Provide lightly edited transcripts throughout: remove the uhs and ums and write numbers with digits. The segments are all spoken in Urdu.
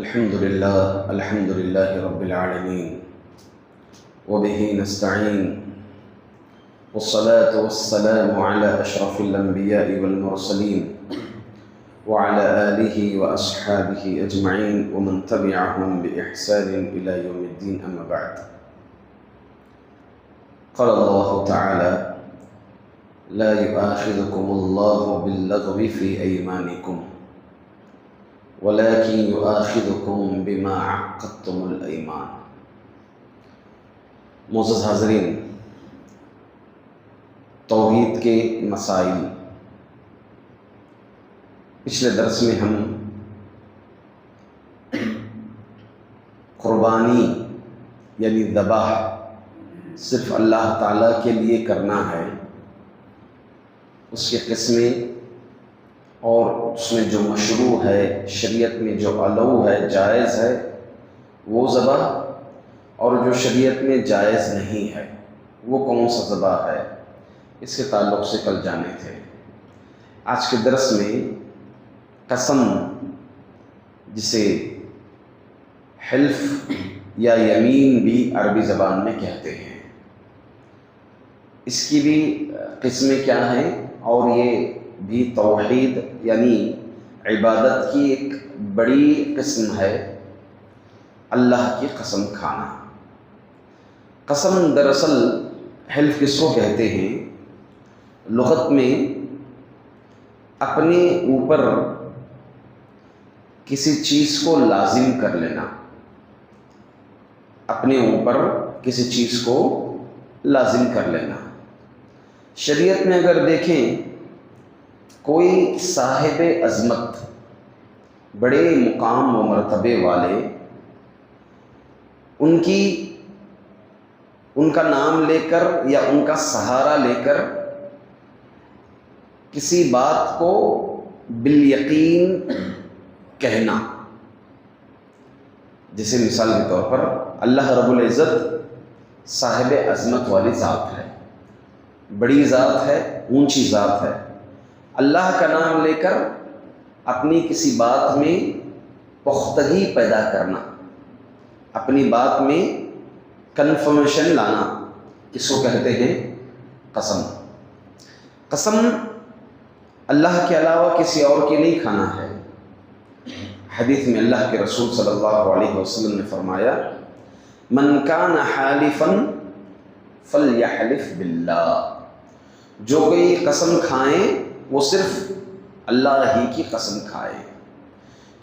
الحمد لله رب العالمين وبه نستعين والصلاة والسلام على أشرف الأنبياء والمرسلين وعلى آله وأصحابه أجمعين ومن تبعهم بإحسان إلى يوم الدين أما بعد. قال الله تعالى: لا يؤاخذكم الله باللغو في أيمانكم ولكن يؤاخذكم بما عقدتم الأيمان. معزز حاضرین، توحید کے مسائل پچھلے درس میں ہم قربانی یعنی ذبح صرف اللہ تعالیٰ کے لیے کرنا ہے، اس کی قسمیں اور اس میں جو مشروع ہے، شریعت میں جو الاؤ ہے، جائز ہے وہ ذبح، اور جو شریعت میں جائز نہیں ہے وہ کون سا ذبح ہے، اس کے تعلق سے کل جانے تھے۔ آج کے درس میں قسم، جسے حلف یا یمین بھی عربی زبان میں کہتے ہیں، اس کی بھی قسمیں کیا ہیں، اور یہ بھی توحید یعنی عبادت کی ایک بڑی قسم ہے، اللہ کی قسم کھانا۔ قسم دراصل حلف کس کو کہتے ہیں؟ لغت میں اپنے اوپر کسی چیز کو لازم کر لینا، اپنے اوپر کسی چیز کو لازم کر لینا۔ شریعت میں اگر دیکھیں، کوئی صاحب عظمت، بڑے مقام و مرتبے والے، ان کا نام لے کر یا ان کا سہارا لے کر کسی بات کو بالیقین کہنا، جیسے مثال کے طور پر اللہ رب العزت صاحب عظمت والی ذات ہے، بڑی ذات ہے، اونچی ذات ہے۔ اللہ کا نام لے کر اپنی کسی بات میں پختگی پیدا کرنا، اپنی بات میں کنفرمیشن لانا، اس کو کہتے ہیں قسم۔ قسم اللہ کے علاوہ کسی اور کی نہیں کھانا ہے۔ حدیث میں اللہ کے رسول صلی اللہ علیہ وسلم نے فرمایا: من کان حالفا فلیحلف باللہ، جو کوئی قسم کھائیں وہ صرف اللہ ہی کی قسم کھائے،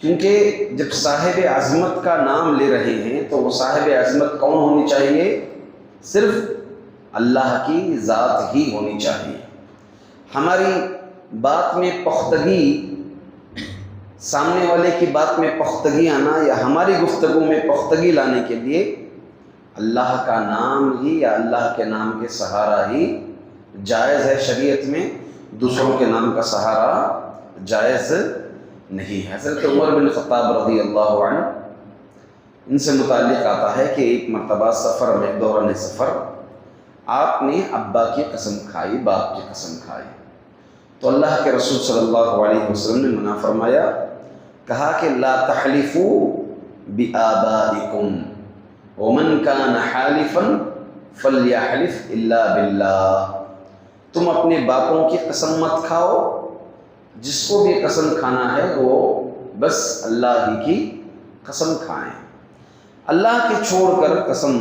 کیونکہ جب صاحب عظمت کا نام لے رہے ہیں تو وہ صاحب عظمت کون ہونی چاہیے؟ صرف اللہ کی ذات ہی ہونی چاہیے۔ ہماری بات میں پختگی، سامنے والے کی بات میں پختگی آنا یا ہماری گفتگو میں پختگی لانے کے لیے اللہ کا نام ہی یا اللہ کے نام کے سہارا ہی جائز ہے۔ شریعت میں دوسروں کے نام کا سہارا جائز نہیں ہے۔ حضرت عمر بن خطاب رضی اللہ عنہ، ان سے متعلق آتا ہے کہ ایک مرتبہ سفر میں، دوران سفر، آپ نے ابا کی قسم کھائی، باپ کی قسم کھائی، تو اللہ کے رسول صلی اللہ علیہ وسلم نے منع فرمایا، کہا کہ لا تحلفوا بآبائکم ومن کان حالفا فلیحلف الا باللہ، تم اپنے باپوں کی قسم مت کھاؤ، جس کو بھی قسم کھانا ہے وہ بس اللہ ہی کی قسم کھائیں۔ اللہ کے چھوڑ کر قسم،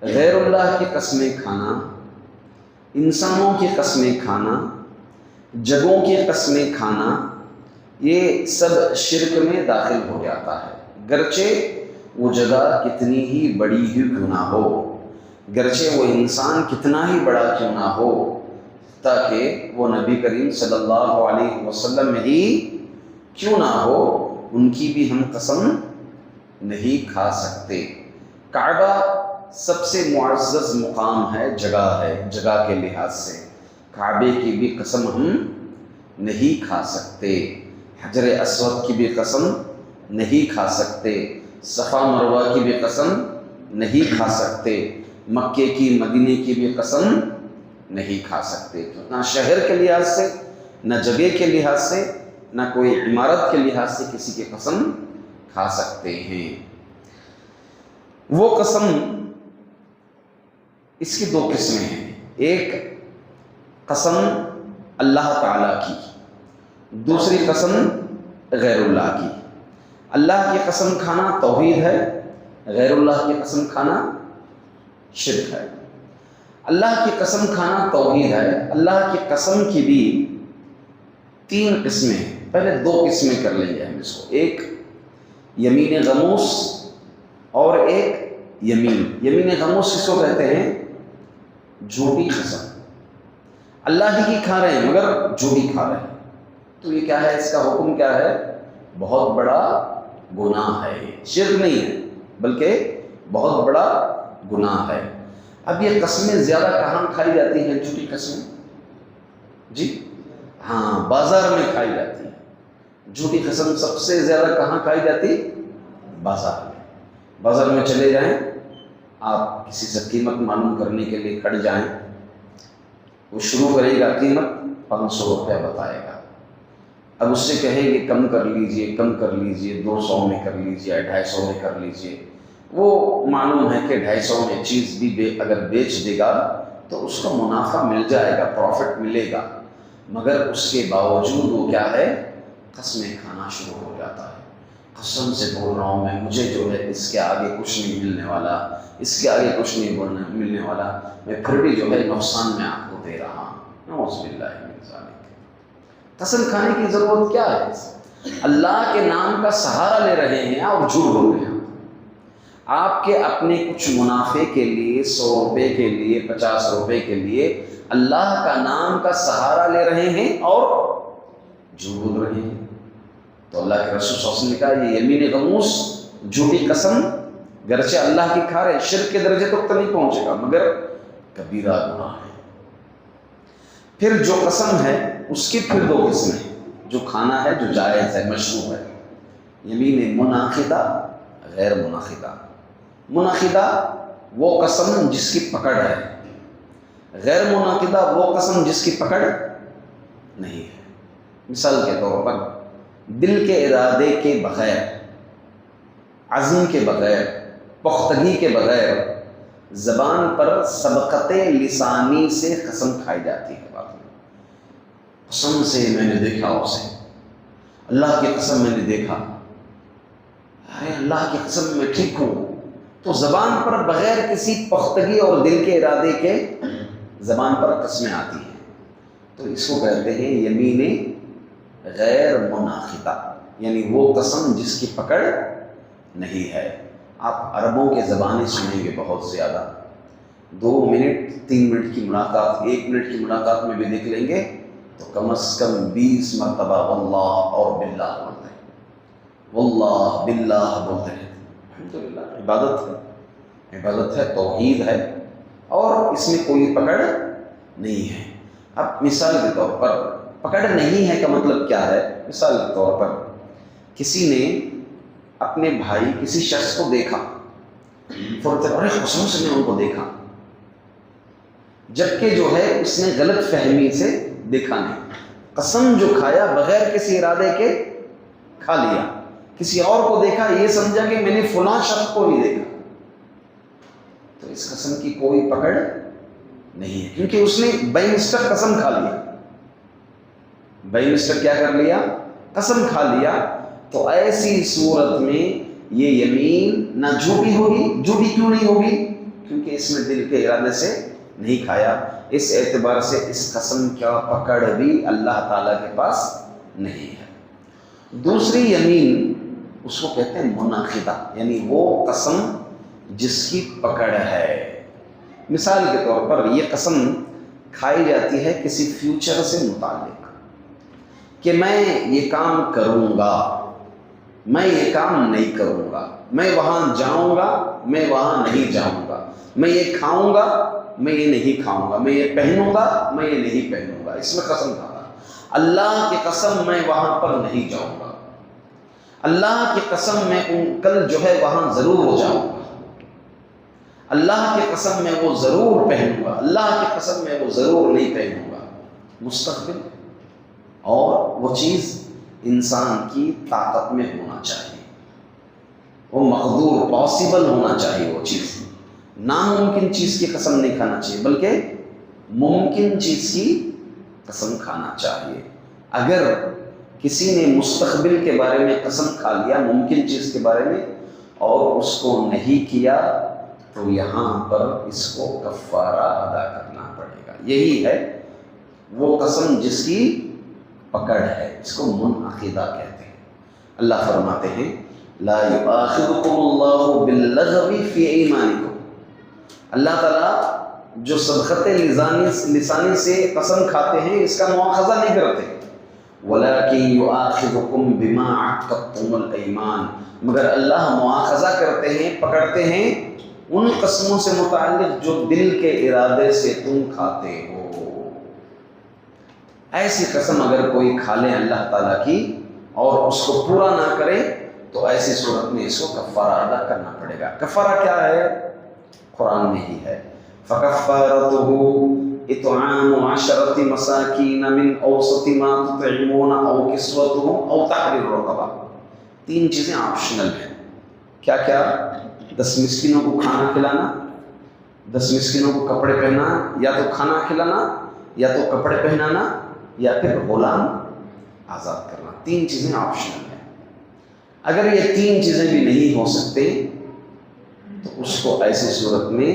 غیر اللہ کی قسمیں کھانا، انسانوں کی قسمیں کھانا، جگہوں کی قسمیں کھانا، یہ سب شرک میں داخل ہو جاتا ہے، گرچہ وہ جگہ کتنی ہی بڑی ہی کیوں نہ ہو، گرچہ وہ انسان کتنا ہی بڑا کیوں نہ ہو، تاکہ وہ نبی کریم صلی اللہ علیہ وسلم ہی کیوں نہ ہو، ان کی بھی ہم قسم نہیں کھا سکتے۔ کعبہ سب سے معزز مقام ہے، جگہ کے لحاظ سے کعبے کی بھی قسم ہم نہیں کھا سکتے، حجر اسود کی بھی قسم نہیں کھا سکتے، صفا مروہ کی بھی قسم نہیں کھا سکتے، مکے کی، مدینے کی بھی قسم نہیں کھا سکتے، نہ شہر کے لحاظ سے، نہ جگہ کے لحاظ سے، نہ کوئی عمارت کے لحاظ سے کسی کی قسم کھا سکتے ہیں۔ وہ قسم، اس کی دو قسمیں ہیں، ایک قسم اللہ تعالیٰ کی، دوسری قسم غیر اللہ کی۔ اللہ کی قسم کھانا توحید ہے، غیر اللہ کی قسم کھانا شرک ہے۔ اللہ کی قسم کھانا توحید ہے۔ اللہ کی قسم کی بھی 3 قسمیں ہیں، پہلے 2 قسمیں کر لیں گے ہم اس کو، ایک یمین غموس اور ایک یمین غموس کس کو کہتے ہیں؟ جھوٹی قسم، اللہ ہی کی کھا رہے ہیں مگر جھوٹی کھا رہے ہیں، تو یہ کیا ہے؟ اس کا حکم کیا ہے؟ بہت بڑا گناہ ہے، شرک نہیں ہے بلکہ بہت بڑا گناہ ہے۔ اب یہ قسمیں زیادہ کہاں کھائی جاتی ہیں؟ جھوٹی قسمیں جی ہاں، بازار میں کھائی جاتی ہے۔ جھوٹی قسم سب سے زیادہ کہاں کھائی جاتی؟ بازار میں۔ بازار میں چلے جائیں آپ، کسی سے قیمت معلوم کرنے کے لیے کھڑ جائیں، وہ شروع کرے گا قیمت 500 روپیہ بتائے گا، اب اس سے کہیں گے کم کر لیجئے، کم کر لیجئے، 200 میں کر لیجئے، 250 میں کر لیجئے۔ وہ معلوم ہے کہ 250 میں چیز بھی اگر بیچ دے گا تو اس کو منافع مل جائے گا، پروفٹ ملے گا، مگر اس کے باوجود وہ کیا ہے؟ قسمیں کھانا شروع ہو جاتا ہے۔ قسم سے بول رہا ہوں میں، مجھے جو ہے اس کے آگے کچھ نہیں ملنے والا، اس کے آگے کچھ نہیں ملنے والا، میں پھر بھی جو ہے نقصان میں آپ کو دے رہا ہوں۔ نعوذ باللہ من ذالک۔ قسم کھانے کی ضرورت کیا ہے؟ اللہ کے نام کا سہارا لے رہے ہیں اور جھوٹ بول رہے ہیں۔ آپ کے اپنے کچھ منافع کے لیے، 100 روپے کے لیے، 50 روپے کے لیے اللہ کا نام کا سہارا لے رہے ہیں اور جھوٹ بول رہے ہیں، تو اللہ کے رسول صلی اللہ علیہ وسلم نے کہا یہ یمین غموس، جھوٹی قسم، گرچہ اللہ کی کھا رہے، شرک کے درجے تک تو نہیں پہنچے گا مگر کبیرہ گناہ ہے۔ پھر جو قسم ہے اس کی پھر 2 قسمیں ہیں، جو کھانا ہے، جو جائز ہے، مشروع ہے، یمین منعقدہ، غیر منعقدہ۔ منعقدہ وہ قسم جس کی پکڑ ہے، غیر منعقدہ وہ قسم جس کی پکڑ نہیں ہے۔ مثال کے طور پر دل کے ارادے کے بغیر، عزم کے بغیر، پختگی کے بغیر زبان پر سبقت لسانی سے قسم کھائی جاتی ہے۔ بات میں قسم سے میں نے دیکھا اسے، اللہ کی قسم میں نے دیکھا، ارے اللہ کی قسم میں ٹھیک ہوں، تو زبان پر بغیر کسی پختگی اور دل کے ارادے کے زبان پر قسمیں آتی ہیں، تو اس کو کہتے ہیں یمین غیر منعقدہ، یعنی وہ قسم جس کی پکڑ نہیں ہے۔ آپ عربوں کے زبانیں سنیں گے بہت زیادہ، 2 منٹ 3 منٹ کی ملاقات، 1 منٹ کی ملاقات میں بھی دیکھ لیں گے تو کم از کم 20 مرتبہ واللہ اور باللہ بولتے ہیں، واللہ باللہ بولتے ہیں۔ الحمدللہ، عبادت ہے، توحید ہے، اور اس میں کوئی پکڑ نہیں ہے۔ اب مثال کے طور پر پکڑ نہیں ہے کا مطلب کیا ہے؟ مثال کے طور پر کسی نے اپنے بھائی کسی شخص کو دیکھا، ارے قسم سے میں ان کو دیکھا، جبکہ جو ہے اس نے غلط فہمی سے دیکھا نہیں، قسم جو کھایا بغیر کسی ارادے کے کھا لیا، کسی اور کو دیکھا، یہ سمجھا کہ میں نے فلاں شخص کو بھی دیکھا، تو اس قسم کی کوئی پکڑ نہیں ہے، کیونکہ اس نے بائی مسٹر قسم کھا لیا، بائی مسٹر کیا کر لیا؟ قسم کھا لیا۔ تو ایسی صورت میں یہ یمین نہ جھوٹی ہوگی۔ جھوٹی کیوں نہیں ہوگی؟ کیونکہ اس میں دل کے ارادے سے نہیں کھایا، اس اعتبار سے اس قسم کا پکڑ بھی اللہ تعالیٰ کے پاس نہیں ہے۔ دوسری یمین اس کو کہتے ہیں منعقدہ، یعنی وہ قسم جس کی پکڑ ہے۔ مثال کے طور پر یہ قسم کھائی جاتی ہے کسی فیوچر سے متعلق، کہ میں یہ کام کروں گا، میں یہ کام نہیں کروں گا، میں وہاں جاؤں گا، میں وہاں نہیں جاؤں گا، میں یہ کھاؤں گا، میں یہ نہیں کھاؤں گا، میں یہ پہنوں گا، میں یہ نہیں پہنوں گا، اس میں قسم کھاتا۔ اللہ کی قسم میں وہاں پر نہیں جاؤں گا، اللہ کی قسم میں کل جو ہے وہاں ضرور ہو جاؤں گا، اللہ کی قسم میں وہ ضرور پہنوں گا، اللہ کی قسم میں وہ ضرور نہیں پہنوں گا۔ مستقبل اور وہ چیز انسان کی طاقت میں ہونا چاہیے، وہ مقدور پاسبل ہونا چاہیے وہ چیز، ناممکن چیز کی قسم نہیں کھانا چاہیے بلکہ ممکن چیز کی قسم کھانا چاہیے۔ اگر کسی نے مستقبل کے بارے میں قسم کھا لیا، ممکن چیز کے بارے میں، اور اس کو نہیں کیا، تو یہاں پر اس کو کفارہ ادا کرنا پڑے گا۔ یہی ہے وہ قسم جس کی پکڑ ہے، اس کو منعقدہ کہتے ہیں۔ اللہ فرماتے ہیں لا یؤاخذکم اللہ باللغو فی ایمانکم، اللہ تعالیٰ جو سبقت لسانی سے قسم کھاتے ہیں اس کا مواخذہ نہیں کرتے، وَلَكِنْ يُؤَاخِذُكُمْ بِمَا عَقَّدتُّمُ الْأَيْمَانَ، مگر اللہ مواخذہ کرتے ہیں، پکڑتے ہیں ان قسموں سے متعلق جو دل کے ارادے سے تم کھاتے ہو۔ ایسی قسم اگر کوئی کھا لے اللہ تعالیٰ کی اور اس کو پورا نہ کرے تو ایسی صورت میں اس کو کفارہ ادا کرنا پڑے گا۔ کفارہ کیا ہے؟ قرآن میں ہی ہے، فَكَفَّارَتُهُ اطعام 10 مساکین من اوسط ما تطعمون او کسوتهم او تحریر رقبہ۔ 3 چیزیں آپشنل ہیں۔ کیا کیا؟ 10 مسکینوں کو کھانا کھلانا، 10 مسکینوں کو کپڑے پہنانا، یا تو کھانا کھلانا یا تو کپڑے پہنانا یا پھر غلام آزاد کرنا۔ 3 چیزیں آپشنل ہیں۔ اگر یہ 3 چیزیں بھی نہیں ہو سکتے تو اس کو ایسی صورت میں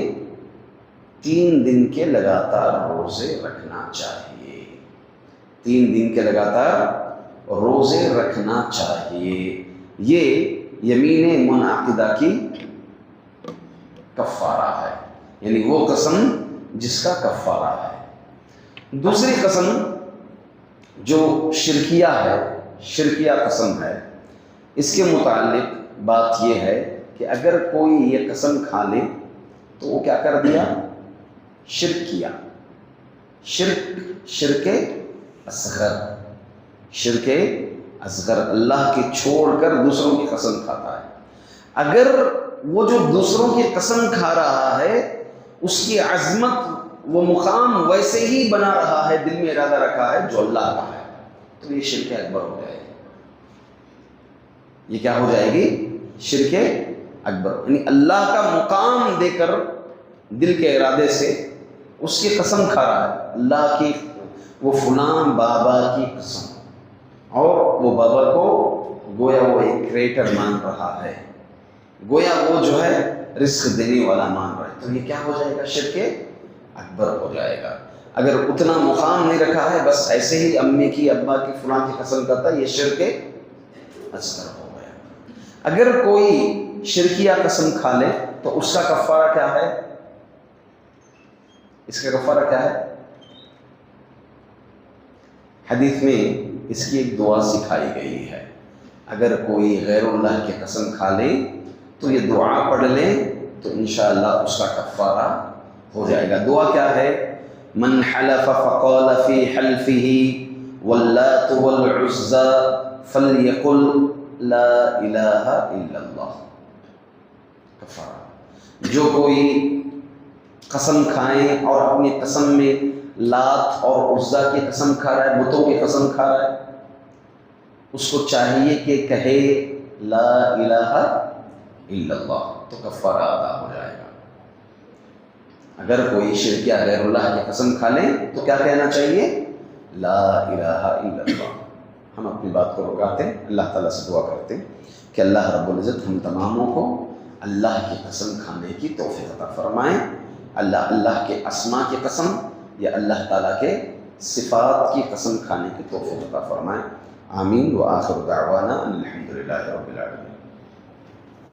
3 دن کے لگاتار روزے رکھنا چاہیے۔ 3 دن کے لگاتار روزے رکھنا چاہیے۔ یہ یمین منعقدہ کی کفارہ ہے، یعنی وہ قسم جس کا کفارہ ہے۔ دوسری قسم جو شرکیہ ہے، شرکیہ قسم ہے، اس کے متعلق بات یہ ہے کہ اگر کوئی یہ قسم کھا لے تو وہ کیا کر دیا؟ شرک کیا۔ شرک اصغر، شرک اصغر، اللہ کی چھوڑ کر دوسروں کی قسم کھاتا ہے۔ اگر وہ جو دوسروں کی قسم کھا رہا ہے اس کی عظمت وہ مقام ویسے ہی بنا رہا ہے، دل میں ارادہ رکھا ہے جو اللہ کا ہے، تو یہ شرک اکبر ہو جائے گی۔ یہ کیا ہو جائے گی؟ شرک اکبر، یعنی اللہ کا مقام دے کر دل کے ارادے سے اس کی قسم کھا رہا ہے، اللہ کی، وہ فلاں بابا کی قسم، اور وہ بابا کو گویا وہ ایک کریٹر مان رہا ہے، گویا وہ جو ہے رزق دینے والا مان رہا ہے، تو یہ کیا ہو جائے گا؟ شرک اکبر ہو جائے گا۔ اگر اتنا مقام نہیں رکھا ہے، بس ایسے ہی امی کی، ابا کی، فلاں کی قسم کرتا ہے، یہ شرک اصغر ہو گیا۔ اگر کوئی شرکیہ قسم کھا لے تو اس کا کفارہ کیا ہے؟ اس کا کفارہ کیا ہے؟ حدیث میں اس کی ایک دعا سکھائی گئی ہے، اگر کوئی غیر اللہ کی قسم کھا لے تو یہ دعا پڑھ لے تو انشاءاللہ اس کا کفارہ ہو جائے گا۔ دعا کیا ہے؟ من حلف فقال فی حلفه واللات والعزى فلیقل لا الہ الا اللہ۔ کفارہ، جو کوئی قسم کھائیں اور اپنی قسم میں لات اور عزا کی قسم کھا رہا ہے، بتوں کی قسم کھا رہا ہے، اس کو چاہیے کہ کہے لا الہ الا اللہ، تو کفارہ ادا ہو جائے گا۔ اگر کوئی شرکیہ غیر اللہ کی قسم کھا لیں تو کیا کہنا چاہیے؟ لا الہ الا اللہ۔ ہم اپنی بات کو رکاتے ہیں، اللہ تعالیٰ سے دعا کرتے ہیں کہ اللہ رب العزت ہم تماموں کو اللہ کی قسم کھانے کی توفیق عطا فرمائیں۔ اللہ کے اسماء کی قسم یا اللہ تعالیٰ کے صفات کی قسم کھانے کی توفیق عطا فرمائیں۔ آمین۔ وآخر دعوانا ان الحمد للہ رب العالمین۔